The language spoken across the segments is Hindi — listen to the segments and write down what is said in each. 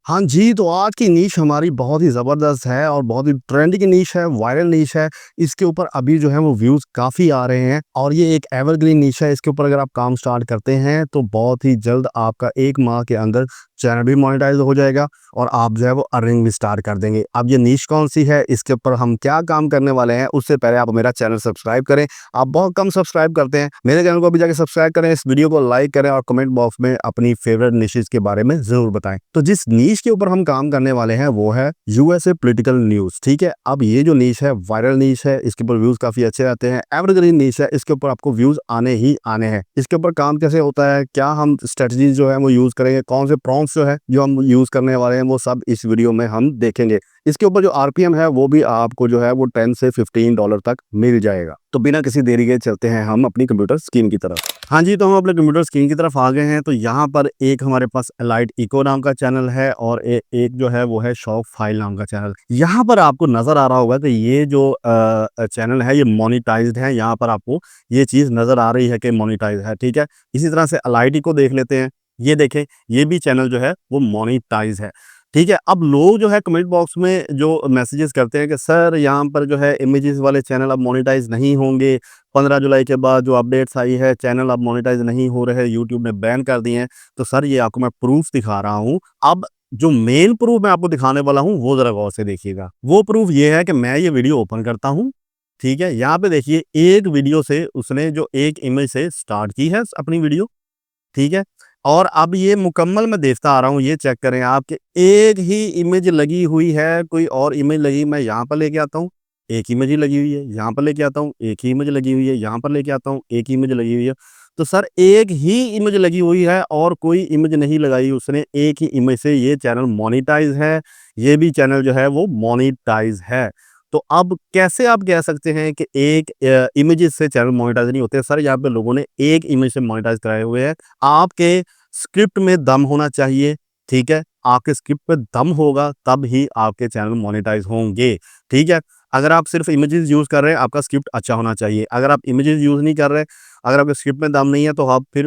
हाँ जी, तो आज की नीश हमारी बहुत ही ज़बरदस्त है और बहुत ही ट्रेंडी की नीश है, वायरल नीश है। इसके ऊपर अभी जो है वो व्यूज़ काफ़ी आ रहे हैं और ये एक एवरग्रीन नीश है। इसके ऊपर अगर आप काम स्टार्ट करते हैं तो बहुत ही जल्द आपका 1 माह के अंदर चैनल भी मोनेटाइज़ हो जाएगा और आप जो है वो अर्निंग भी स्टार्ट कर देंगे। अब ये नीश कौन-सी है, इसके ऊपर हम क्या काम करने वाले हैं, उससे पहले आप मेरा चैनल सब्सक्राइब करें। आप बहुत कम सब्सक्राइब करते हैं। मेरे चैनल को अभी जाके सब्सक्राइब करें, इस वीडियो को लाइक करें और कमेंट बॉक्स में अपनी फेवरेट निशेज़ के बारे में ज़रूर बताएँ। तो जिस नीश के ऊपर हम काम करने वाले हैं वो है यूएसए पॉलिटिकल न्यूज़, ठीक है? अब ये जो नीश है वायरल नीश है, इसके ऊपर व्यूज़ काफ़ी अच्छे आते हैं। एवरग्रीन नीश है, इसके ऊपर आपको व्यूज़ आने ही आने हैं। इसके ऊपर काम कैसे होता है, क्या हम स्ट्रैटेजीज़ जो है वो यूज़ करेंगे, कौन से प्रॉम्प्ट्स जो है जो हम यूज़ करने वाले हैं वो सब इस वीडियो में हम देखेंगे। इसके ऊपर जो आरपीएम है वो भी आपको जो है वो 10 से $15 तक मिल जाएगा। तो बिना किसी देरी के चलते हैं हम अपनी कंप्यूटर स्क्रीन की तरफ। हाँ जी, तो हम अपने कंप्यूटर स्क्रीन की तरफ आ गए हैं। तो यहाँ पर एक हमारे पास एलाइट इको नाम का चैनल है और एक जो है वो है शॉप फाइल नाम का चैनल। यहाँ पर आपको नज़र आ रहा होगा कि ये जो चैनल है ये मोनेटाइज्ड है। यहाँ पर आपको ये चीज़ नज़र आ रही है कि मोनेटाइज़ है, ठीक है? इसी तरह से एलाइट इको देख लेते हैं। ये देखें, ये भी चैनल जो है वो मोनेटाइज़ है। ठीक है, अब लोग जो है कमेंट बॉक्स में जो मैसेजेस करते हैं कि सर यहाँ पर जो है इमेजेस वाले चैनल अब मोनेटाइज नहीं होंगे, 15 जुलाई के बाद जो अपडेट्स आई है चैनल अब मोनेटाइज नहीं हो रहे हैं, यूट्यूब ने बैन कर दिए हैं। तो सर ये आपको मैं प्रूफ दिखा रहा हूँ। अब जो मेन प्रूफ मैं आपको दिखाने वाला हूँ वो ज़रा गौर से देखिएगा। वो प्रूफ ये है कि मैं ये वीडियो ओपन करता हूँ, ठीक है? यहाँ पे देखिए एक वीडियो से उसने जो एक इमेज से स्टार्ट की है अपनी वीडियो, ठीक है? और अब ये मुकम्मल मैं देखता आ रहा हूँ, ये चेक करें आप कि एक ही इमेज लगी हुई है, कोई और इमेज लगी मैं यहाँ पर लेके आता हूँ, एक इमेज ही लगी हुई है, यहाँ पर लेके आता हूँ, एक ही इमेज लगी हुई है, यहाँ पर लेके आता हूँ, एक ही इमेज लगी हुई है। तो सर एक ही इमेज लगी हुई है और कोई इमेज नहीं लगाई उसने, एक ही इमेज से ये चैनल मोनेटाइज़ है, ये भी चैनल जो है वो मोनेटाइज़ है। तो अब कैसे आप कह सकते हैं कि एक इमेजेस से चैनल मोनेटाइज़ नहीं होते? सर यहाँ पे लोगों ने एक इमेज से मोनेटाइज़ कराए हुए हैं। आपके स्क्रिप्ट में दम होना चाहिए, ठीक है? आपके स्क्रिप्ट में दम होगा तब ही आपके चैनल मोनेटाइज़ होंगे, ठीक है? अगर आप सिर्फ़ इमेजेस यूज़ कर रहे हैं, आपका स्क्रिप्ट अच्छा होना चाहिए। अगर आप इमेजेस यूज़ नहीं कर रहे, अगर आपके स्क्रिप्ट में दम नहीं है, तो आप फिर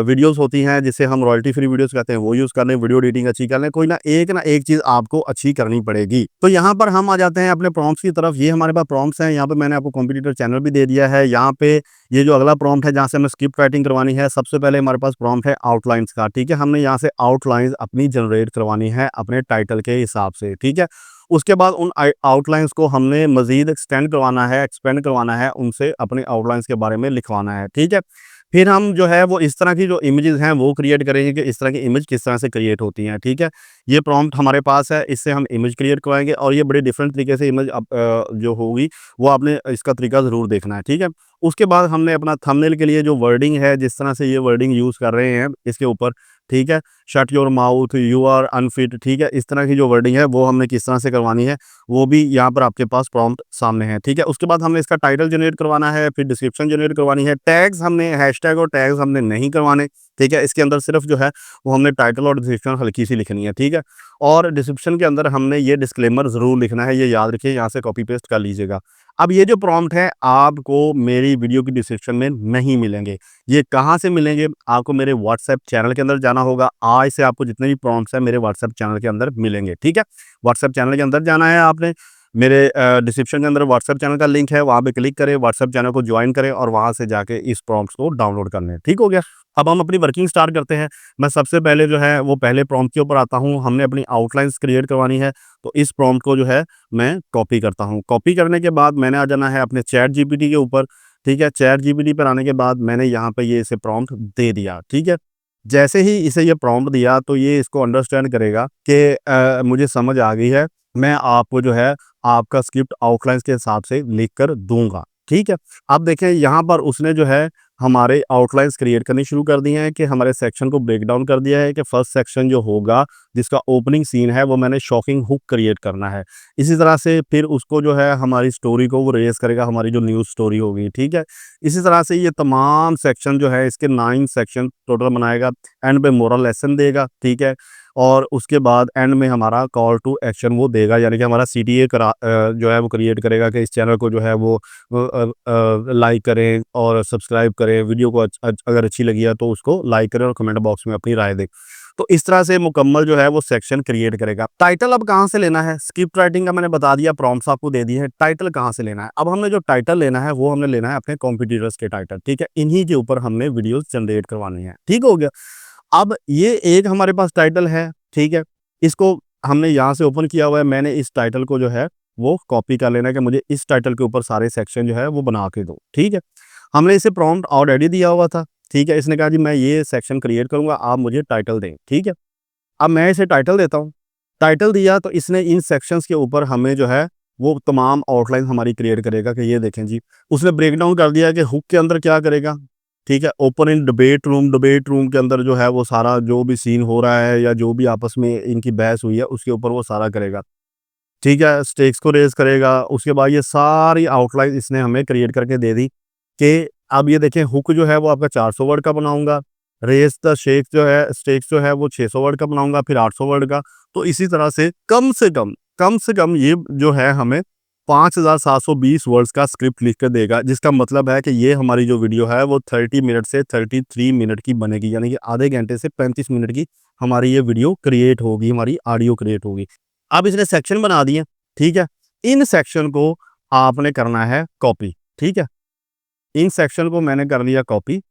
वीडियोज़ होती हैं जिसे हम रॉयल्टी फ्री वीडियोज़ कहते हैं, वो यूज़ कर लें, वीडियो एडिटिंग अच्छी कर लें, कोई ना एक चीज़ आपको अच्छी करनी पड़ेगी। तो यहाँ पर हम आ जाते हैं अपने प्रॉम्प्ट्स की तरफ। ये हमारे पास प्रॉम्प्ट्स हैं, यहाँ पे मैंने आपको कॉम्पिटिटर चैनल भी दे दिया है। यहाँ पे ये जो अगला प्रॉम्प्ट है जहाँ से हमें स्क्रिप्ट राइटिंग करवानी है, सबसे पहले हमारे पास प्रॉम्प्ट है आउटलाइन्स का, ठीक है? हमने यहाँ से आउटलाइन्स अपनी जनरेट करवानी है अपने टाइटल के हिसाब से, ठीक है? उसके बाद उन आउटलाइन्स को हमने मज़ीद एक्सपेंड करवाना है, उनसे अपने आउटलाइन्स के बारे में लिखवाना है, ठीक है? फिर हम जो है वो इस तरह की जो इमेजेस हैं वो क्रिएट करेंगे कि इस तरह की इमेज किस तरह से क्रिएट होती हैं, ठीक है? ये प्रॉम्प्ट हमारे पास है, इससे हम इमेज क्रिएट करवाएँगे और ये बड़े डिफरेंट तरीके से इमेज जो होगी वो आपने इसका तरीका ज़रूर देखना है, ठीक है? उसके बाद हमने अपना थंबनेल के लिए जो वर्डिंग है, जिस तरह से ये वर्डिंग यूज़ कर रहे हैं इसके ऊपर, ठीक है? Shut your mouth, you are unfit, ठीक है? इस तरह की जो वर्डिंग है वो हमने किस तरह से करवानी है, वो भी यहाँ पर आपके पास प्रॉम्प्ट सामने है, ठीक है? उसके बाद हमने इसका टाइटल जनरेट करवाना है, फिर डिस्क्रिप्शन जनरेट करवानी है, टैग्स हमने हैशटैग और टैग्स हमने नहीं करवाने, ठीक है? इसके अंदर सिर्फ जो है वो हमने टाइटल और डिस्क्रिप्शन हल्की-सी लिखनी है, ठीक है? और डिस्क्रिप्शन के अंदर हमने ये डिस्क्लेमर ज़रूर लिखना है, ये याद रखिए, यहाँ से कॉपी पेस्ट कर लीजिएगा। अब ये जो प्रॉम्प्ट है आपको मेरी वीडियो की डिस्क्रिप्शन में नहीं मिलेंगे। ये कहाँ से मिलेंगे? आपको मेरे व्हाट्सएप चैनल के अंदर जाना होगा। आज से आपको जितने भी प्रॉम्प्ट्स हैं मेरे व्हाट्सएप चैनल के अंदर मिलेंगे, ठीक है? व्हाट्सएप चैनल के अंदर जाना है आपने, मेरे डिस्क्रिप्शन के अंदर व्हाट्सएप चैनल का लिंक है, वहाँ पे क्लिक करें, व्हाट्सएप चैनल को जॉइन करें और वहाँ से जाके इस प्रॉम्प्ट्स को डाउनलोड कर लें, ठीक हो गया? अब हम अपनी वर्किंग स्टार्ट करते हैं। मैं सबसे पहले जो है वो पहले प्रॉम्प्ट के ऊपर आता हूँ। हमने अपनी आउटलाइन्स क्रिएट करवानी है, तो इस प्रॉम्प्ट को जो है मैं कॉपी करता हूँ। कॉपी करने के बाद मैंने आ जाना है अपने चैट जीपीटी के ऊपर, ठीक है? चैट जीपीटी पर आने के बाद मैंने यहाँ पे ये इसे प्रॉम्प्ट दे दिया, ठीक है? जैसे ही इसे ये प्रॉम्प्ट दिया तो ये इसको अंडरस्टैंड करेगा कि मुझे समझ आ गई है, मैं आपको जो है आपका स्क्रिप्ट आउटलाइन्स के हिसाब से लिख कर दूँगा, ठीक है? अब देखें यहाँ पर उसने जो है हमारे आउटलाइन्स क्रिएट करनी शुरू कर दी हैं कि हमारे सेक्शन को ब्रेक डाउन कर दिया है कि फर्स्ट सेक्शन जो होगा, जिसका ओपनिंग सीन है, वो मैंने शॉकिंग हुक क्रिएट करना है। इसी तरह से फिर उसको जो है हमारी स्टोरी को वो रेज़ करेगा, हमारी जो न्यूज़ स्टोरी होगी, ठीक है? इसी तरह से ये तमाम सेक्शन जो है इसके 9 सेक्शन टोटल बनाएगा, एंड पे मोरल लेसन देगा, ठीक है? और उसके बाद एंड में हमारा कॉल टू एक्शन वो देगा, यानी कि हमारा सीटीए जो है वो क्रिएट करेगा कि इस चैनल को जो है वो लाइक करें और सब्सक्राइब करें, वीडियो को अगर अच्छी लगी है तो उसको लाइक करें और कमेंट बॉक्स में अपनी राय दें। तो इस तरह से मुकम्मल जो है वो सेक्शन क्रिएट करेगा। टाइटल अब कहाँ से लेना है, स्क्रिप्ट राइटिंग का मैंने बता दिया, प्रॉम्प्ट्स आपको दे दिए हैं। टाइटल कहाँ से लेना है, अब हमने जो टाइटल लेना है वो हमने लेना है अपने कॉम्पिटिटर्स के टाइटल, ठीक है, इन्हीं के ऊपर हमने वीडियोस जनरेट करवानी है, ठीक हो गया। अब ये एक हमारे पास टाइटल है, ठीक है, इसको हमने यहाँ से ओपन किया हुआ है, मैंने इस टाइटल को जो है वो कॉपी कर लेना है कि मुझे इस टाइटल के ऊपर सारे सेक्शन जो है वो बना के दो, ठीक है। हमने इसे प्रॉम्प्ट ऑलरेडी दिया हुआ था, ठीक है, इसने कहा जी मैं ये सेक्शन क्रिएट करूँगा, आप मुझे टाइटल दें, ठीक है। अब मैं इसे टाइटल देता हूँ, टाइटल दिया तो इसने इन सेक्शंस के ऊपर हमें जो है वो तमाम आउटलाइन हमारी क्रिएट करेगा कि ये देखें जी, उसने ब्रेक डाउन कर दिया कि हुक के अंदर क्या करेगा, ठीक है, ओपन इन डिबेट रूम के अंदर जो है वो सारा जो भी सीन हो रहा है या जो भी आपस में इनकी बहस हुई है उसके ऊपर वो सारा करेगा, ठीक है, स्टेक्स को रेज़ करेगा। उसके बाद ये सारी आउटलाइन इसने हमें क्रिएट करके दे दी कि अब ये देखें हुक जो है वो आपका 400 वर्ड का बनाऊँगा, रेज़ द शेक्स जो है स्टेक्स जो है वो 600 वर्ड का बनाऊँगा, फिर 800 वर्ड का। तो इसी तरह से कम से कम ये जो है हमें 5720 वर्ड्स का स्क्रिप्ट लिख के देगा, जिसका मतलब है कि ये हमारी जो वीडियो है वो 30 मिनट से 33 मिनट की बनेगी, यानी कि आधे घंटे से 35 मिनट की हमारी ये वीडियो क्रिएट होगी, हमारी ऑडियो क्रिएट होगी। अब इसने सेक्शन बना दिए, ठीक है, इन सेक्शन को आपने करना है कॉपी, ठीक है, इन सेक्शन को मैंने कर लिया कॉपी,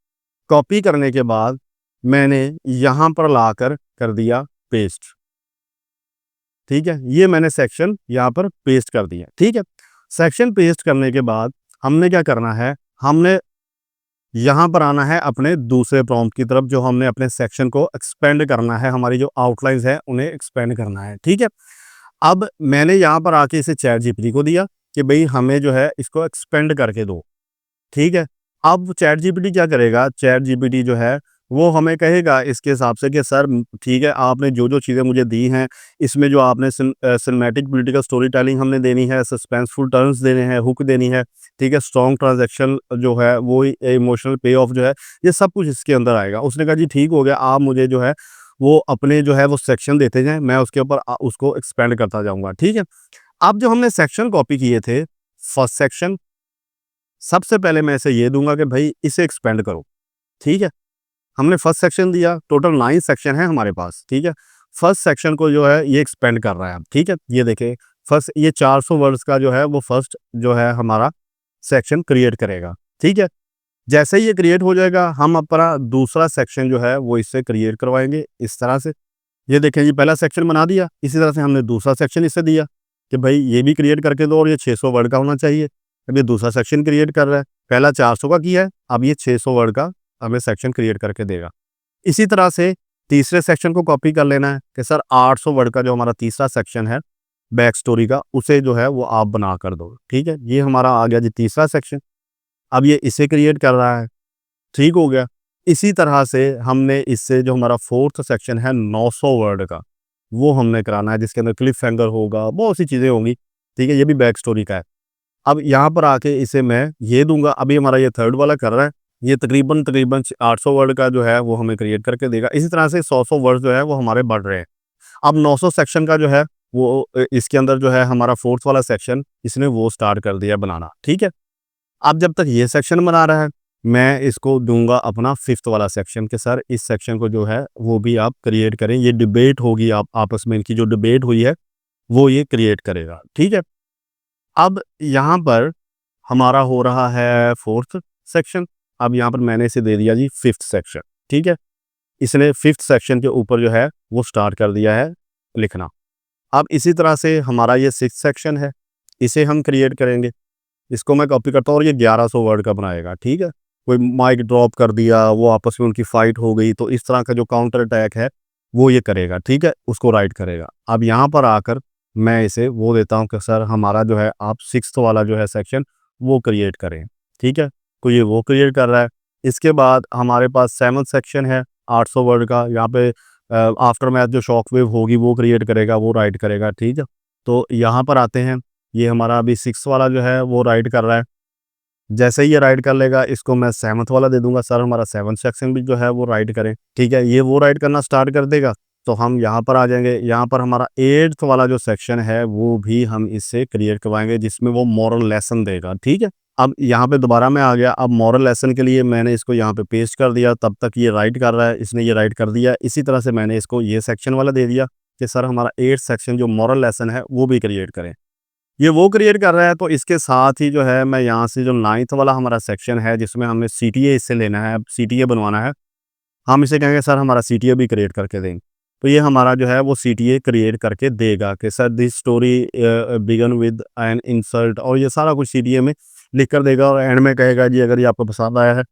कॉपी करने के बाद मैंने यहाँ पर लाकर कर दिया पेस्ट, ठीक है, ये मैंने सेक्शन यहाँ पर पेस्ट कर दिया, ठीक है। सेक्शन पेस्ट करने के बाद हमने क्या करना है, हमने यहाँ पर आना है अपने दूसरे प्रॉम्प्ट की तरफ, जो हमने अपने सेक्शन को एक्सपेंड करना है, हमारी जो आउटलाइंस है उन्हें एक्सपेंड करना है, ठीक है। अब मैंने यहाँ पर आके इसे चैट जीपीटी को दिया कि भई हमें जो है इसको एक्सपेंड करके दो, ठीक है। अब चैट जीपीटी क्या करेगा, चैट जीपीटी जो है वो हमें कहेगा इसके हिसाब से कि सर ठीक है, आपने जो-जो चीज़ें मुझे दी हैं, इसमें जो आपने सिनेमैटिक पॉलिटिकल स्टोरी टेलिंग हमने देनी है, सस्पेंसफुल टर्न्स देने हैं, हुक देनी है, ठीक है, स्ट्रॉन्ग ट्रांज़ैक्शन जो है वो इमोशनल पे ऑफ जो है, ये सब कुछ इसके अंदर आएगा। उसने कहा जी ठीक हो गया, आप मुझे जो है वो अपने जो है वो सेक्शन देते जाएँ, मैं उसके ऊपर उसको एक्सपेंड करता जाऊँगा, ठीक है। अब जो हमने सेक्शन कॉपी किए थे, फर्स्ट सेक्शन, सबसे पहले मैं इसे ये दूँगा कि भई इसे एक्सपेंड करो, ठीक है। हमने फर्स्ट सेक्शन दिया, टोटल 9 सेक्शन है हमारे पास, ठीक है। फर्स्ट सेक्शन को जो है ये एक्सपेंड कर रहा है अब, ठीक है। ये देखें फर्स्ट ये 400 वर्ड्स का जो है वो फर्स्ट जो है हमारा सेक्शन क्रिएट करेगा, ठीक है। जैसे ही ये क्रिएट हो जाएगा, हम अपना दूसरा सेक्शन जो है वो इससे क्रिएट करवाएँगे इस तरह से। ये देखें जी पहला सेक्शन बना दिया, इसी तरह से हमने दूसरा सेक्शन इससे दिया कि भाई ये भी क्रिएट करके दो और ये 600 वर्ड का होना चाहिए। अब ये दूसरा सेक्शन क्रिएट कर रहा है, पहला 400 का किया है, अब ये 600 वर्ड का हमें सेक्शन क्रिएट करके देगा। इसी तरह से तीसरे सेक्शन को कॉपी कर लेना है कि सर 800 वर्ड का जो हमारा तीसरा सेक्शन है बैक स्टोरी का, उसे जो है वो आप बना कर दो, ठीक है। ये हमारा आ गया जी तीसरा सेक्शन, अब ये इसे क्रिएट कर रहा है, ठीक हो गया। इसी तरह से हमने इससे जो हमारा फोर्थ सेक्शन है 900 वर्ड का, वो हमने कराना है, जिसके अंदर क्लिफ हैंगर होगा, बहुत सी चीज़ें होंगी, ठीक है, ये भी बैक स्टोरी का है। अब यहाँ पर आके इसे मैं ये दूँगा, अभी हमारा ये थर्ड वाला कर रहा है, ये तकरीबन 800 वर्ड का जो है वो हमें क्रिएट करके देगा। इसी तरह से 100-100 वर्ड जो है वो हमारे बढ़ रहे हैं। अब 900 सेक्शन का जो है वो इसके अंदर जो है हमारा फोर्थ वाला सेक्शन इसने वो स्टार्ट कर दिया बनाना, ठीक है। अब जब तक ये सेक्शन बना रहा है, मैं इसको दूँगा अपना फिफ्थ वाला सेक्शन कि सर इस सेक्शन को जो है वो भी आप क्रिएट करें, ये डिबेट होगी आप आपस में, इनकी जो डिबेट हुई है वो ये क्रिएट करेगा, ठीक है। अब यहाँ पर हमारा हो रहा है फोर्थ सेक्शन, अब यहाँ पर मैंने इसे दे दिया जी फिफ्थ सेक्शन, ठीक है। इसने फिफ्थ सेक्शन के ऊपर जो है वो स्टार्ट कर दिया है लिखना। अब इसी तरह से हमारा ये सिक्स्थ सेक्शन है, इसे हम क्रिएट करेंगे। इसको मैं कॉपी करता हूँ और ये 1100 वर्ड का बनाएगा, ठीक है। कोई माइक ड्रॉप कर दिया, वो आपस में उनकी फाइट हो गई, तो इस तरह का जो काउंटर अटैक है वो ये करेगा, ठीक है, उसको राइट करेगा। अब यहाँ पर आकर मैं इसे वो देता हूँ कि सर हमारा जो है आप सिक्स्थ वाला जो है सेक्शन वो क्रिएट करें, ठीक है। तो ये वो क्रिएट कर रहा है। इसके बाद हमारे पास सेवंथ सेक्शन है 800 वर्ड का, यहाँ पे आफ्टर मैथ जो शॉक वेव होगी वो क्रिएट करेगा, वो राइट करेगा, ठीक है। तो यहाँ पर आते हैं, ये हमारा अभी सिक्स वाला जो है वो राइट कर रहा है। जैसे ही ये राइट कर लेगा, इसको मैं सेवंथ वाला दे दूंगा, सर हमारा सेवंथ सेक्शन भी जो है वो राइट करें, ठीक है। ये वो राइट करना स्टार्ट कर देगा, तो हम यहाँ पर आ जाएंगे। यहाँ पर हमारा एट्थ वाला जो सेक्शन है वो भी हम इससे क्रिएट करवाएंगे, जिसमें वो मॉरल लेसन देगा, ठीक है। अब यहाँ पे दोबारा मैं आ गया, अब मॉरल लेसन के लिए मैंने इसको यहाँ पे पेस्ट कर दिया, तब तक ये राइट कर रहा है, इसने ये राइट कर दिया। इसी तरह से मैंने इसको ये सेक्शन वाला दे दिया कि सर हमारा 8th सेक्शन जो मॉरल लेसन है वो भी क्रिएट करें। ये वो क्रिएट कर रहा है, तो इसके साथ ही जो है मैं यहाँ से जो 9th वाला हमारा सेक्शन है जिसमें हमें सीटीए इससे लेना है, सीटीए बनवाना है, हम इसे कहेंगे सर हमारा सीटीए भी क्रिएट करके दें। तो ये हमारा जो है वो सीटीए क्रिएट करके देगा कि sir this story began with an insult, और ये सारा कुछ सीटीए में लिख कर देगा और एंड में कहेगा जी अगर ये आपको पसंद आया है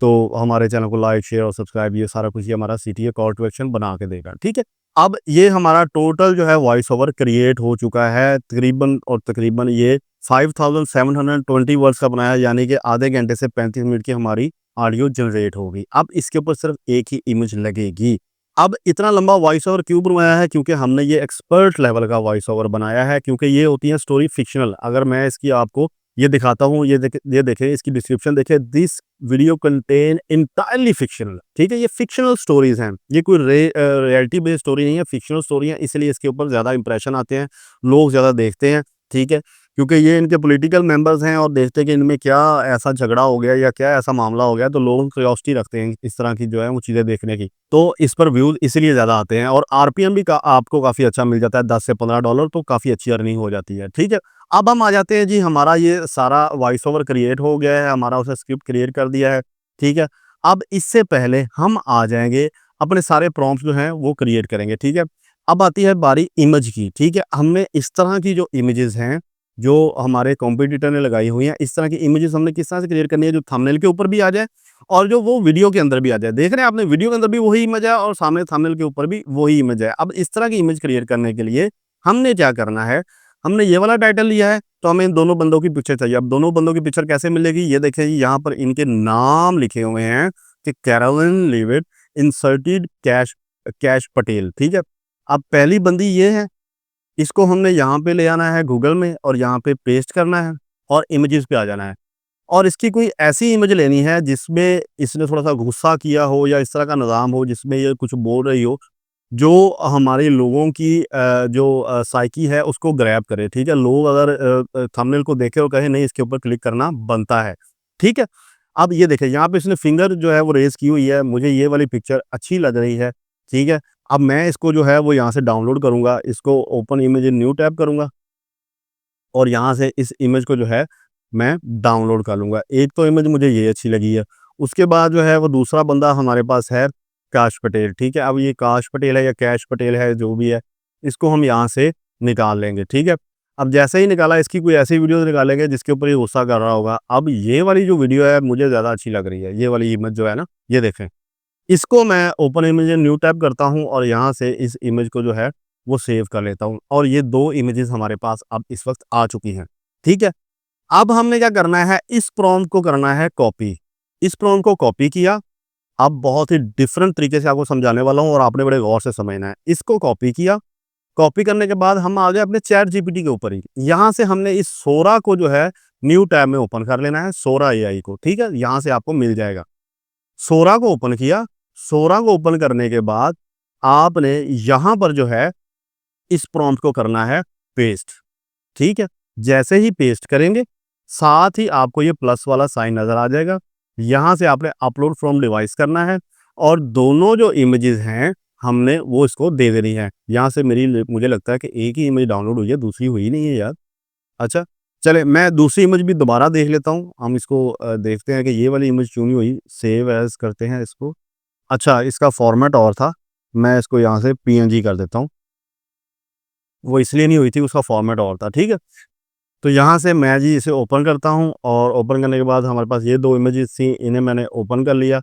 तो हमारे चैनल को लाइक शेयर और सब्सक्राइब, ये सारा कुछ ये हमारा सीटीए कॉल टू एक्शन बना के देगा। ठीक है, अब ये हमारा टोटल जो है वॉइस ओवर क्रिएट हो चुका है तकरीबन ये 5720 वर्ड्स का बनाया, यानी कि आधे घंटे से 35 मिनट की हमारी ऑडियो जनरेट होगी। अब इसके ऊपर सिर्फ एक ही इमेज लगेगी। अब इतना लंबा वॉइस ओवर क्यों बनवाया है? क्योंकि हमने ये एक्सपर्ट लेवल का वॉइस ओवर बनाया है, क्योंकि ये होती है स्टोरी फिक्शनल। अगर मैं इसकी आपको ये दिखाता हूँ, ये देखें इसकी डिस्क्रिप्शन देखें, this video contain entirely fictional. ठीक है, ये फिक्शनल स्टोरीज हैं, ये कोई रियलिटी बेस्ड स्टोरी नहीं है, फिक्शनल स्टोरी है, इसलिए इसके ऊपर ज़्यादा इंप्रेशन आते हैं, लोग ज़्यादा देखते हैं। ठीक है, क्योंकि ये इनके पॉलिटिकल मेंबर्स हैं और देखते हैं कि इनमें क्या ऐसा झगड़ा हो गया या क्या ऐसा मामला हो गया, तो लोग क्यूरियोसिटी रखते हैं इस तरह की जो है वो चीज़ें देखने की, तो इस पर व्यूज़ इसीलिए ज़्यादा आते हैं। और आरपीएम भी आपको काफ़ी अच्छा मिल जाता है, $10 से $15, तो काफ़ी अच्छी अर्निंग हो जाती है। ठीक है, अब हम आ जाते हैं जी, हमारा ये सारा वॉइस ओवर क्रिएट हो गया है, हमारा उसे स्क्रिप्ट क्रिएट कर दिया है। ठीक है, अब इससे पहले हम आ जाएंगे अपने सारे प्रॉम्प्ट जो हैं वो क्रिएट करेंगे। ठीक है, अब आती है बारी इमेज की। ठीक है, हमने इस तरह की जो इमेजेस हैं जो हमारे कॉम्पिटिटर ने लगाई हुई हैं, इस तरह की इमेजेस हमने किस तरह से क्रिएट करनी है जो थंबनेल के ऊपर भी आ जाए और जो वो वीडियो के अंदर भी आ जाए। देख रहे हैं आपने, वीडियो के अंदर भी वही इमेज है और सामने थंबनेल के ऊपर भी वही इमेज है। अब इस तरह की इमेज क्रिएट करने के लिए हमने क्या करना है, हमने ये वाला टाइटल लिया है तो हमें इन दोनों बंदों की पिक्चर चाहिए। अब दोनों बंदों की पिक्चर कैसे मिलेगी, ये देखिए जी, यहाँ पर इनके नाम लिखे हुए हैं कि Caroline Leavitt inserted Kash Kash Patel. ठीक है, अब पहली बंदी ये है, इसको हमने यहाँ पे ले आना है गूगल में और यहाँ पे पेस्ट करना है और इमेजेस पे आ जाना है और इसकी कोई ऐसी इमेज लेनी है जिसमें इसने थोड़ा-सा गुस्सा किया हो या इस तरह का निज़ाम हो जिसमें ये कुछ बोल रही हो, जो हमारे लोगों की साइकी है उसको ग्रैब करे। ठीक है, लोग अगर थंबनेल को देखें और कहें नहीं इसके ऊपर क्लिक करना बनता है। ठीक है, अब ये देखें यहाँ पे इसने फिंगर जो है वो रेज़ की हुई है, मुझे ये वाली पिक्चर अच्छी लग रही है। ठीक है, अब मैं इसको जो है वो यहाँ से डाउनलोड करूँगा, इसको open image in new tab करूँगा और यहाँ से इस इमेज को जो है मैं डाउनलोड कर लूँगा। एक तो इमेज मुझे ये अच्छी लगी है, उसके बाद जो है वो दूसरा बंदा हमारे पास है काश पटेल। ठीक है, अब ये काश पटेल है या कैश पटेल है जो भी है, इसको हम यहाँ से निकाल लेंगे। ठीक है, अब जैसे ही निकाला इसकी कोई ऐसी वीडियो निकालेंगे जिसके ऊपर ये गुस्सा कर रहा होगा। अब ये वाली जो वीडियो है मुझे ज़्यादा अच्छी लग रही है, ये वाली इमेज जो है ना, ये देखें। इसको मैं open image in new tab करता हूँ और यहाँ से इस इमेज को जो है वो सेव कर लेता हूँ और ये 2 इमेजेस हमारे पास अब इस वक़्त आ चुकी हैं। ठीक है, अब हमने क्या करना है, इस प्रॉम्प्ट को करना है कॉपी। इस प्रॉम्प्ट को कॉपी किया, अब बहुत ही डिफरेंट तरीके से आपको समझाने वाला हूँ और आपने बड़े गौर से समझना है। इसको कॉपी किया, कॉपी करने के बाद हम आ गए अपने चैट जीपीटी के ऊपर ही। यहाँ से हमने इस सोरा को जो है न्यू टैब में ओपन कर लेना है, सोरा एआई को। ठीक है, यहाँ से आपको मिल जाएगा। सोरा को ओपन किया, सोरा को ओपन करने के बाद आपने यहाँ पर जो है इस प्रॉम्प्ट को करना है पेस्ट। ठीक है, जैसे ही पेस्ट करेंगे साथ ही आपको ये प्लस वाला साइन नज़र आ जाएगा। यहाँ से आपने अपलोड फ्रॉम डिवाइस करना है और दोनों जो इमेजेस हैं हमने वो इसको दे देनी है। यहाँ से मुझे लगता है कि एक ही इमेज डाउनलोड हुई है, दूसरी हुई नहीं है यार। अच्छा, चले मैं दूसरी इमेज भी दोबारा देख लेता हूँ। हम इसको देखते हैं कि ये वाली इमेज क्यों नहीं हुई। सेव एज़ करते हैं इसको। अच्छा, इसका फॉर्मेट और था, मैं इसको यहाँ से पीएनजी कर देता हूँ। वो इसलिए नहीं हुई थी, उसका फॉर्मेट और था। ठीक है, तो यहाँ से मैं जी इसे ओपन करता हूँ और ओपन करने के बाद हमारे पास ये 2 इमेजेस थी, इन्हें मैंने ओपन कर लिया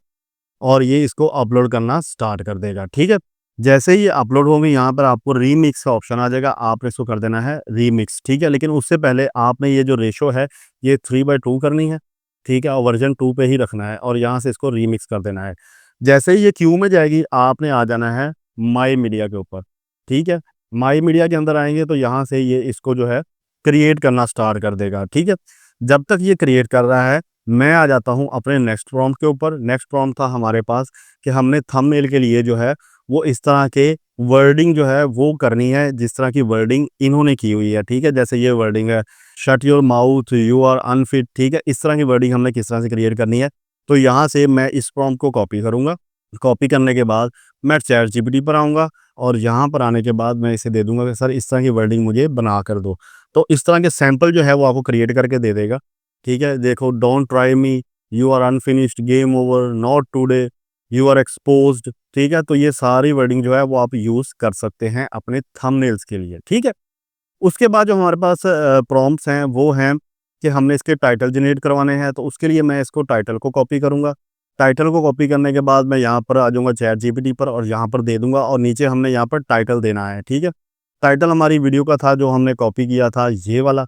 और ये इसको अपलोड करना स्टार्ट कर देगा। ठीक है, जैसे ही ये अपलोड होंगी यहाँ पर आपको रीमिक्स का ऑप्शन आ जाएगा, आपने इसको कर देना है रीमिक्स। ठीक है, लेकिन उससे पहले आपने ये जो रेशो है ये 3/2 करनी है। ठीक है, और वर्जन 2 पे ही रखना है और यहाँ से इसको रीमिक्स कर देना है। जैसे ही ये क्यू में जाएगी आपने आ जाना है माई मीडिया के ऊपर। ठीक है, माई मीडिया के अंदर आएंगे तो यहाँ से ये इसको जो है क्रिएट करना स्टार्ट कर देगा। ठीक है, जब तक ये क्रिएट कर रहा है मैं आ जाता हूँ अपने नेक्स्ट प्रॉम्प्ट के ऊपर। नेक्स्ट प्रॉम्प्ट था हमारे पास कि हमने थंबनेल के लिए जो है वो इस तरह के वर्डिंग जो है वो करनी है जिस तरह की वर्डिंग इन्होंने की हुई है, ठीक है? जैसे ये वर्डिंग है, shut your mouth, you are unfit, ठीक है? इस तरह की वर्डिंग हमने किस तरह से क्रिएट करनी है। तो यहाँ से मैं इस प्रॉम्प्ट को कॉपी करूँगा। कॉपी करने के बाद मैं चैट जीपीटी पर आऊँगा और यहाँ पर आने के बाद मैं इसे दे दूँगा कि सर इस तरह की वर्डिंग मुझे बना कर दो। तो इस तरह के सैंपल जो है वो आपको क्रिएट करके दे देगा, ठीक है? देखो, don't try me, you are unfinished, game over, not today, you are exposed, ठीक है? तो ये सारी वर्डिंग जो है वो आप यूज़ कर सकते हैं अपने थंबनेल्स के लिए, ठीक है? उसके बाद जो हमारे पास प्रॉम्प्ट्स हैं वो हैं कि हमने इसके टाइटल जनरेट करवाने हैं, तो उसके लिए मैं इसको टाइटल को कॉपी करूँगा। टाइटल को कॉपी करने के बाद मैं यहाँ पर आ जाऊँगा चैट जीपीटी पर और यहाँ पर दे दूँगा और नीचे हमने यहाँ पर टाइटल देना है, ठीक है? टाइटल हमारी वीडियो का था जो हमने कॉपी किया था ये वाला,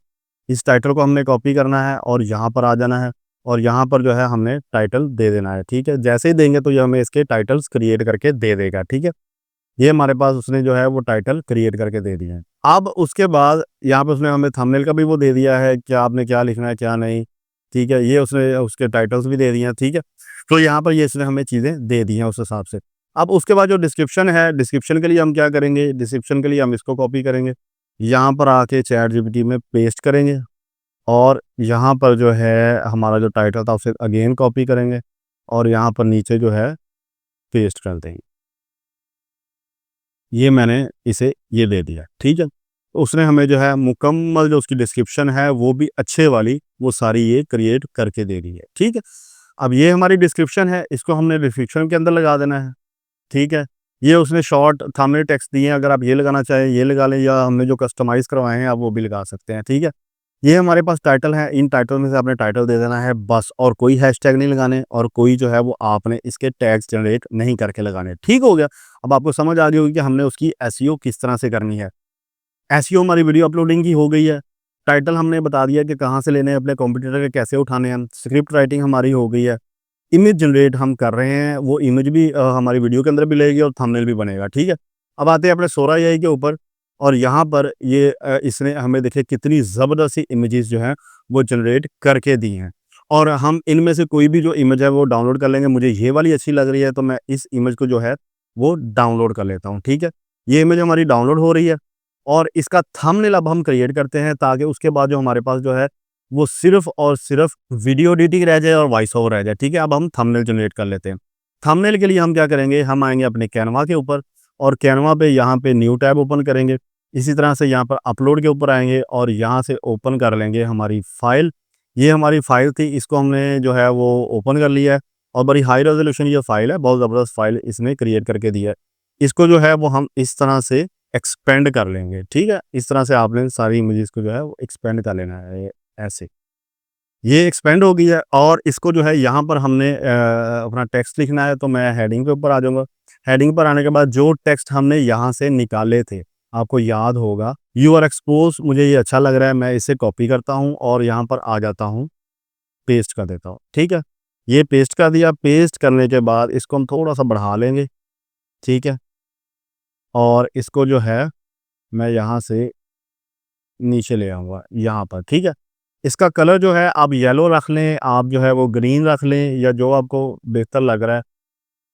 इस टाइटल को हमने कॉपी करना है और यहाँ पर आ जाना है और यहाँ पर जो है हमने टाइटल दे देना है, ठीक है? जैसे ही देंगे तो ये हमें इसके टाइटल्स क्रिएट करके दे देगा, ठीक है? ये हमारे पास उसने जो है वो टाइटल क्रिएट करके दे दिए हैं। अब उसके बाद यहाँ पे उसने हमें थंबनेल का भी वो दे दिया है कि आपने क्या लिखना है, क्या नहीं, ठीक है? ये उसने उसके टाइटल्स भी दे दिए हैं, ठीक है? तो यहाँ पर ये इसने हमें चीज़ें दे दी हैं उस हिसाब से। अब उसके बाद जो डिस्क्रिप्शन है, डिस्क्रिप्शन के लिए हम क्या करेंगे, डिस्क्रिप्शन के लिए हम इसको कॉपी करेंगे, यहाँ पर आके चैट जीपीटी में पेस्ट करेंगे और यहाँ पर जो है हमारा जो टाइटल था उसे अगेन कॉपी करेंगे और यहाँ पर नीचे जो है पेस्ट कर देंगे। ये मैंने इसे ये दे दिया, ठीक है? तो उसने हमें जो है मुकम्मल जो उसकी डिस्क्रिप्शन है वो भी अच्छे वाली वो सारी ये क्रिएट करके दे दी है, ठीक है? अब ये हमारी डिस्क्रिप्शन है, इसको हमने डिस्क्रिप्शन के अंदर लगा देना है, ठीक है? ये उसने शॉर्ट थंबनेल टेक्स्ट दिए हैं, अगर आप ये लगाना चाहें ये लगा लें या हमने जो कस्टमाइज़ करवाए हैं आप वो भी लगा सकते हैं, ठीक है? ये हमारे पास टाइटल है, इन टाइटल में से आपने टाइटल दे देना है बस, और कोई हैशटैग नहीं लगाने और कोई जो है वो आपने इसके टैग्स जनरेट नहीं करके लगाने, ठीक हो गया? अब आपको समझ आ गई होगी कि हमने उसकी एसईओ किस तरह से करनी है। एसईओ हमारी वीडियो अपलोडिंग की हो गई है। टाइटल हमने बता दिया कि कहाँ से लेने हैं, अपने कंप्यूटर के कैसे उठाने हैं। स्क्रिप्ट राइटिंग हमारी हो गई है। इमेज जनरेट हम कर रहे हैं, वो इमेज भी हमारी वीडियो के अंदर भी लगेगी और थंबनेल भी बनेगा, ठीक है? अब आते हैं अपने सोरा एआई के ऊपर और यहाँ पर ये इसने हमें देखिए कितनी ज़बरदस्त सी इमेजेस जो हैं वो जनरेट करके दी हैं और हम इनमें से कोई भी जो इमेज है वो डाउनलोड कर लेंगे। मुझे ये वाली अच्छी लग रही है तो मैं इस इमेज को जो है वो डाउनलोड कर लेता हूँ, ठीक है? ये इमेज हमारी डाउनलोड हो रही है और इसका थंबनेल अब हम क्रिएट करते हैं ताकि उसके बाद जो हमारे पास जो है वो सिर्फ़ और सिर्फ़ वीडियो एडिटिंग रह जाए और वॉइस ओवर रह जाए, ठीक है? अब हम थंबनेल जनरेट कर लेते हैं। थंबनेल के लिए हम क्या करेंगे, हम आएँगे अपने कैनवा के ऊपर और कैनवा पे यहाँ पे न्यू टैब ओपन करेंगे। इसी तरह से यहाँ पर अपलोड के ऊपर आएँगे और यहाँ से ओपन कर लेंगे हमारी फ़ाइल। ये हमारी फ़ाइल थी, इसको हमने जो है वो ओपन कर लिया है और बड़ी हाई रेज़ोल्यूशन ये फ़ाइल है, बहुत ज़बरदस्त फ़ाइल इसने क्रिएट करके दी है। इसको जो है वो हम इस तरह से एक्सपेंड कर लेंगे, ठीक है? इस तरह से आपने सारी इमेजेस को जो है वो एक्सपेंड कर लेना है, ये ऐसे। ये एक्सपेंड हो गई है और इसको जो है यहाँ पर हमने अपना टेक्स्ट लिखना है तो मैं हेडिंग के ऊपर आ जाऊँगा। हेडिंग पर आने के बाद जो टेक्स्ट हमने यहाँ से निकाले थे, आपको याद होगा, यू आर एक्सपोज्ड, मुझे ये अच्छा लग रहा है, मैं इसे कॉपी करता हूँ और यहाँ पर आ जाता हूँ, पेस्ट कर देता हूँ, ठीक है? ये पेस्ट कर दिया, पेस्ट करने के बाद इसको हम थोड़ा-सा बढ़ा लेंगे, ठीक है? और इसको जो है मैं यहाँ से नीचे ले आऊँगा, यहाँ पर, ठीक है? इसका कलर जो है आप येलो रख लें, आप जो है वो ग्रीन रख लें या जो आपको बेहतर लग रहा है।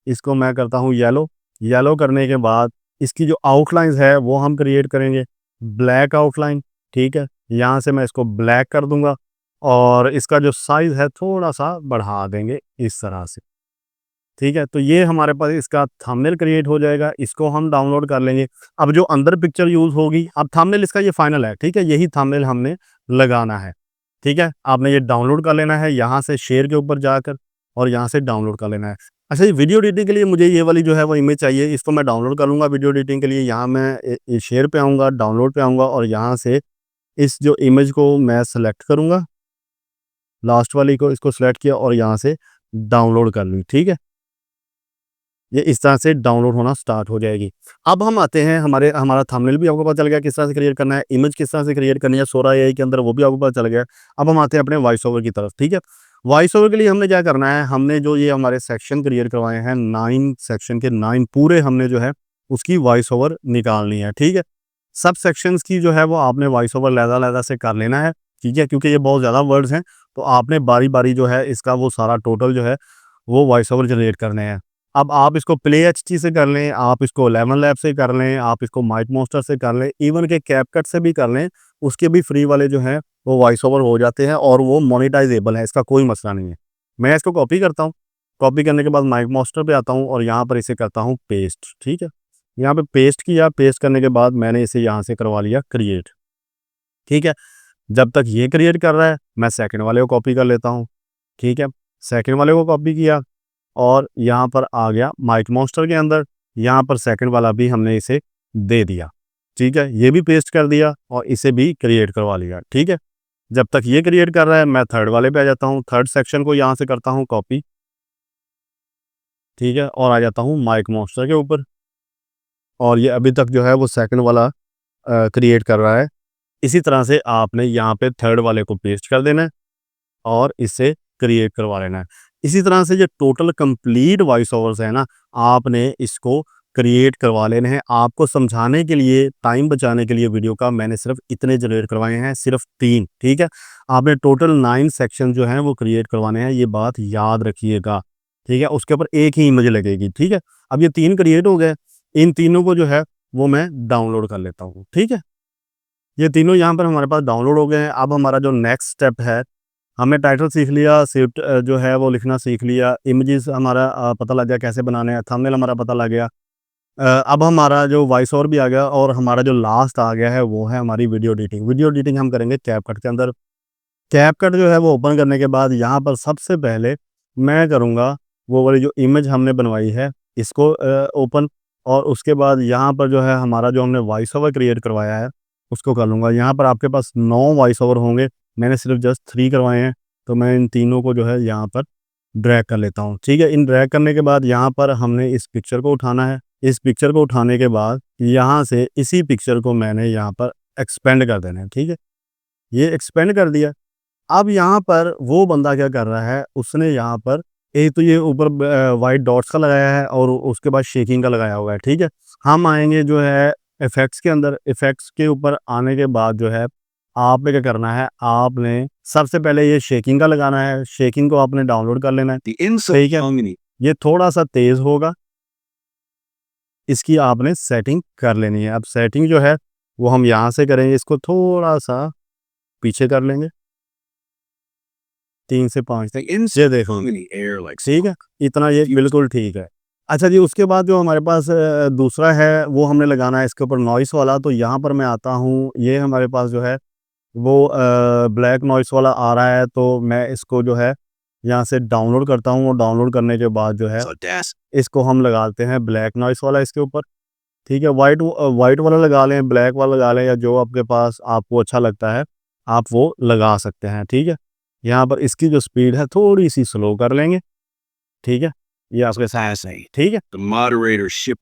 इसको मैं करता हूँ येलो। येलो करने के बाद इसकी जो आउटलाइन्स है वो हम क्रिएट करेंगे। ब्लैक आउटलाइन, ठीक है? यहाँ से मैं इसको ब्लैक कर दूँगा और इसका जो साइज़ है थोड़ा-सा बढ़ा देंगे इस तरह से। ठीक है? तो ये हमारे पास इसका थंबनेल क्रिएट हो जाएगा, इसको हम डाउनलोड कर लेंगे। अब जो अंदर पिक्चर यूज़ होगी, अब थंबनेल इसका ये फाइनल है, ठीक है? यही थंबनेल हमने लगाना है, ठीक है? आपने ये डाउनलोड कर लेना है, यहाँ से शेयर के ऊपर जाकर और यहाँ से डाउनलोड कर लेना है। अच्छा, ये वीडियो एडिटिंग के लिए मुझे ये वाली जो है वो इमेज चाहिए, इसको मैं डाउनलोड करूँगा वीडियो एडिटिंग के लिए। यहाँ मैं शेयर पे आऊँगा, डाउनलोड पे आऊँगा और यहाँ से इस जो इमेज को मैं सेलेक्ट करूँगा, लास्ट वाली को, इसको सेलेक्ट किया और यहाँ से डाउनलोड कर ली, ठीक है? ये इस तरह से डाउनलोड होना स्टार्ट हो जाएगी। अब हम आते हैं हमारा थंबनेल भी आपको पता चल गया किस तरह से क्रिएट करना है, इमेज किस तरह से क्रिएट करनी है सोरा एआई के अंदर वो भी आपको पता चल गया। अब हम आते हैं अपने वॉइस ओवर की तरफ, ठीक है? वॉइस ओवर के लिए हमने क्या करना है, हमने जो ये हमारे सेक्शन क्रिएट करवाए हैं 9 सेक्शन के 9 पूरे हमने जो है उसकी वॉइस ओवर निकालनी है, ठीक है? सब सेक्शंस की जो है वो आपने वॉइस ओवर अलग-अलग से कर लेना है, ठीक है? क्योंकि ये बहुत ज़्यादा वर्ड्स हैं, तो आपने बारी-बारी जो है इसका वो सारा टोटल जो है वो वॉइस ओवर जनरेट करने हैं। अब आप इसको प्ले एचटी से कर लें, आप इसको लेमन लैब से कर लें, आप इसको माइक मॉन्स्टर से कर लें, इवन के कैपकट से भी कर लें, उसके भी फ्री वाले जो हैं वो वॉइस ओवर हो जाते हैं और वो मोनेटाइजेबल है, इसका कोई मसला नहीं है। मैं इसको कॉपी करता हूँ, कॉपी करने के बाद माइक मॉन्स्टर पे आता हूँ और यहाँ पर इसे करता हूँ पेस्ट, ठीक है। यहाँ पे पेस्ट किया, पेस्ट करने के बाद मैंने इसे यहाँ से करवा लिया क्रिएट, ठीक है। जब तक ये क्रिएट कर रहा है मैं सेकंड वाले को कॉपी कर लेता हूँ, ठीक है। सेकंड वाले को कॉपी किया और यहाँ पर आ गया माइक मॉन्स्टर के अंदर, यहाँ पर सेकंड वाला भी हमने इसे दे दिया, ठीक है। ये भी पेस्ट कर दिया और इसे भी क्रिएट करवा लिया, ठीक है। जब तक ये क्रिएट कर रहा है मैं थर्ड वाले पे आ जाता हूँ, थर्ड सेक्शन को यहाँ से करता हूँ कॉपी, ठीक है, और आ जाता हूँ माइक मॉन्स्टर के ऊपर और ये अभी तक जो है वो सेकंड वाला क्रिएट कर रहा है। इसी तरह से आपने यहाँ पे थर्ड वाले को पेस्ट कर देना है और इसे क्रिएट करवा लेना है। इसी तरह से जो टोटल कंप्लीट वॉइस ओवर्स है ना, आपने इसको क्रिएट करवा लेने हैं। आपको समझाने के लिए, टाइम बचाने के लिए वीडियो का मैंने सिर्फ इतने जनरेट करवाए हैं, सिर्फ 3, ठीक है। आपने टोटल 9 सेक्शन जो हैं वो क्रिएट करवाने हैं, ये बात याद रखिएगा, ठीक है। उसके ऊपर एक ही इमेज लगेगी, ठीक है। अब ये 3 क्रिएट हो गए, इन तीनों को जो है वो मैं डाउनलोड कर लेता हूँ, ठीक है। ये तीनों यहाँ पर हमारे पास डाउनलोड हो गए हैं। अब हमारा जो नेक्स्ट स्टेप है, हमने टाइटल सीख लिया, स्क्रिप्ट जो है वो लिखना सीख लिया, इमेजेस हमारा पता लग गया कैसे बनाने हैं, थंबनेल हमारा पता लग गया। अब हमारा जो वॉइस ओवर भी आ गया और हमारा जो लास्ट आ गया है वो है हमारी वीडियो एडिटिंग। वीडियो एडिटिंग हम करेंगे कैपकट के अंदर। कैपकट जो है वो ओपन करने के बाद यहाँ पर सबसे पहले मैं करूँगा वो वाली जो इमेज हमने बनवाई है इसको ओपन, और उसके बाद यहाँ पर जो है हमारा जो हमने वॉइस ओवर क्रिएट करवाया है उसको कर लूँगा। यहाँ पर आपके पास 9 वॉइस ओवर होंगे, मैंने सिर्फ जस्ट 3 करवाए हैं, तो मैं इन तीनों को जो है यहाँ पर ड्रैग कर लेता हूँ, ठीक है। इन ड्रैग करने के बाद यहाँ पर हमने इस पिक्चर को उठाना है। इस पिक्चर को उठाने के बाद यहाँ से इसी पिक्चर को मैंने यहाँ पर एक्सपेंड कर देना है, ठीक है। ये एक्सपेंड कर दिया। अब यहाँ पर वो बंदा क्या कर रहा है, उसने यहाँ पर एक तो ये ऊपर वाइट डॉट्स का लगाया है और उसके बाद शेकिंग का लगाया हुआ है, ठीक है। हम आएँगे जो है इफ़ेक्ट्स के अंदर, इफ़ेक्ट्स के ऊपर आने के बाद जो है आपने क्या करना है, आपने सबसे पहले ये शेकिंग का लगाना है, शेकिंग को आपने डाउनलोड कर लेना है, ठीक है। ये थोड़ा-सा तेज़ होगा, इसकी आपने सेटिंग कर लेनी है। अब सेटिंग जो है वो हम यहाँ से करेंगे, इसको थोड़ा-सा पीछे कर लेंगे, 3 से 5 तक ये देखो, ठीक है, इतना ये बिल्कुल ठीक है। अच्छा जी, उसके बाद जो हमारे पास दूसरा है वो हमने लगाना है इसके ऊपर नॉइस वाला। तो यहाँ पर मैं आता हूँ, ये हमारे पास जो है वो ब्लैक नॉइस वाला आ रहा है, तो मैं इसको जो है यहाँ से डाउनलोड करता हूँ और डाउनलोड करने के बाद जो है इसको हम लगाते हैं ब्लैक नॉइस वाला इसके ऊपर, ठीक है। वाइट वाला लगा लें, ब्लैक वाला लगा लें, या जो आपके पास आपको अच्छा लगता है आप वो लगा सकते हैं, ठीक है। यहाँ पर इसकी जो स्पीड है थोड़ी-सी स्लो कर लेंगे, ठीक है। ये आपके साथ सही, ठीक है।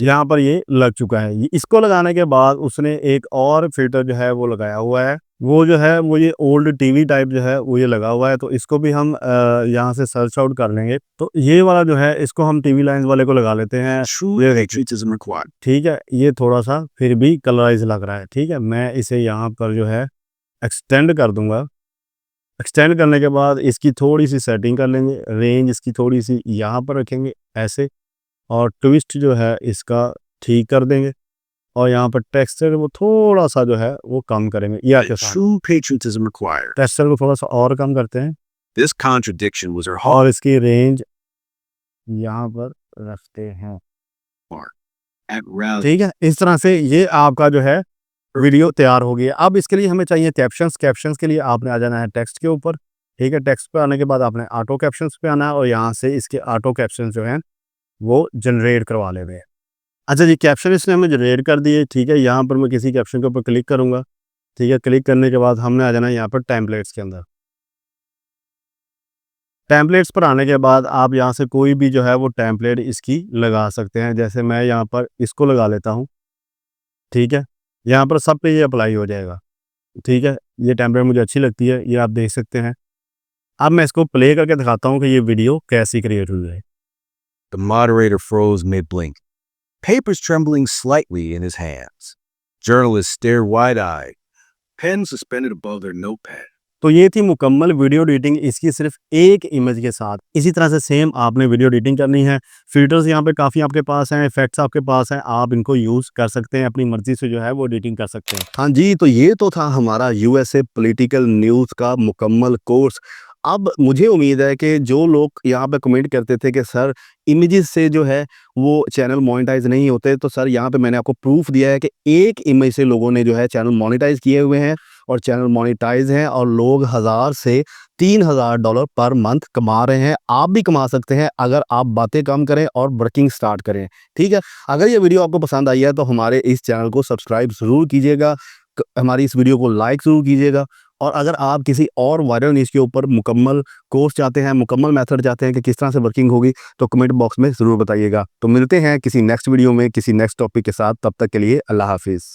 यहाँ पर ये लग चुका है। इसको लगाने के बाद उसने एक और फ़िल्टर जो है वो लगाया हुआ है। वो जो है वो ये ओल्ड टीवी टाइप जो है वो ये लगा हुआ है, तो इसको भी हम यहाँ से सर्च आउट कर लेंगे। तो ये वाला जो है इसको हम टीवी लाइन्स वाले को लगा लेते हैं। ये देखिए, ठीक है, ये थोड़ा-सा फिर भी कलराइज़ लग रहा है, ठीक है। मैं इसे यहाँ पर जो है एक्सटेंड कर दूँगा। एक्सटेंड करने के बाद इसकी थोड़ी-सी सेटिंग कर लेंगे, रेंज इसकी थोड़ी-सी यहाँ पर रखेंगे ऐसे, और ट्विस्ट जो है इसका ठीक कर देंगे, और यहाँ पर टेक्सचर वो थोड़ा-सा जो है वो कम करेंगे। ये आपके साथ टेक्सचर को थोड़ा-सा और कम करते हैं और इसकी रेंज यहाँ पर रखते हैं, ठीक है। इस तरह से ये आपका जो है वीडियो तैयार हो गई है। अब इसके लिए हमें चाहिए कैप्शंस। कैप्शंस के लिए आपने आ जाना है टेक्स्ट के ऊपर, ठीक है। टेक्स्ट पे आने के बाद आपने ऑटो कैप्शंस पे आना है और यहाँ से इसके ऑटो कैप्शंस जो हैं वो जनरेट करवा लेने हैं। अच्छा जी, कैप्शन इसने हमें जनरेट कर दिए, ठीक है। यहाँ पर मैं किसी कैप्शन के ऊपर क्लिक करूँगा, ठीक है। क्लिक करने के बाद हमने आ जाना है यहाँ पर टेम्पलेट्स के अंदर। टेम्पलेट्स पर आने के बाद आप यहाँ से कोई भी जो है वो टेम्पलेट इसकी लगा सकते हैं। जैसे मैं यहाँ पर इसको लगा लेता हूँ, ठीक है। यहाँ पर सब पे ये अप्लाई हो जाएगा, ठीक है। ये टेम्पलेट मुझे अच्छी लगती है, ये आप देख सकते हैं। अब मैं इसको प्ले करके दिखाता हूँ कि ये वीडियो कैसी क्रिएट हुई है। The moderator froze mid-blink, papers trembling slightly in his hands. Journalists stared wide-eyed, pen suspended above their notepad. तो ये थी मुकम्मल वीडियो एडिटिंग इसकी सिर्फ एक इमेज के साथ। इसी तरह से सेम आपने वीडियो एडिटिंग करनी है, फ़िल्टर्स यहाँ पे काफ़ी आपके पास हैं, इफ़ेक्ट्स आपके पास हैं, आप इनको यूज़ कर सकते हैं, अपनी मर्ज़ी से जो है वो एडिटिंग कर सकते हैं। हाँ जी, तो ये तो था हमारा यूएसए पॉलिटिकल न्यूज़ का मुकम्मल कोर्स। अब मुझे उम्मीद है कि जो लोग यहाँ पे कमेंट करते थे कि सर इमेजेस से जो है वो चैनल मोनेटाइज़ नहीं होते, तो सर यहाँ पे मैंने आपको प्रूफ़ दिया है कि एक इमेज से लोगों ने जो है चैनल मोनेटाइज़ किए हुए हैं और चैनल मोनेटाइज़ हैं और लोग 1000 से $3000 पर मंथ कमा रहे हैं। आप भी कमा सकते हैं अगर आप बातें कम करें और वर्किंग स्टार्ट करें, ठीक है? अगर ये वीडियो आपको पसंद आई है तो हमारे इस चैनल को सब्सक्राइब ज़रूर कीजिएगा, हमारी इस वीडियो को लाइक ज़रूर कीजिएगा और अगर आप किसी और वायरल न्यूज़ के ऊपर मुकम्मल कोर्स चाहते हैं, मुकम्मल मेथड चाहते हैं कि किस तरह से वर्किंग होगी, तो कमेंट बॉक्स में ज़रूर बताइएगा। तो मिलते हैं किसी नेक्स्ट वीडियो में, किसी नेक्स्ट टॉपिक के साथ, तब तक के लिए अल्लाह हाफ़िज़।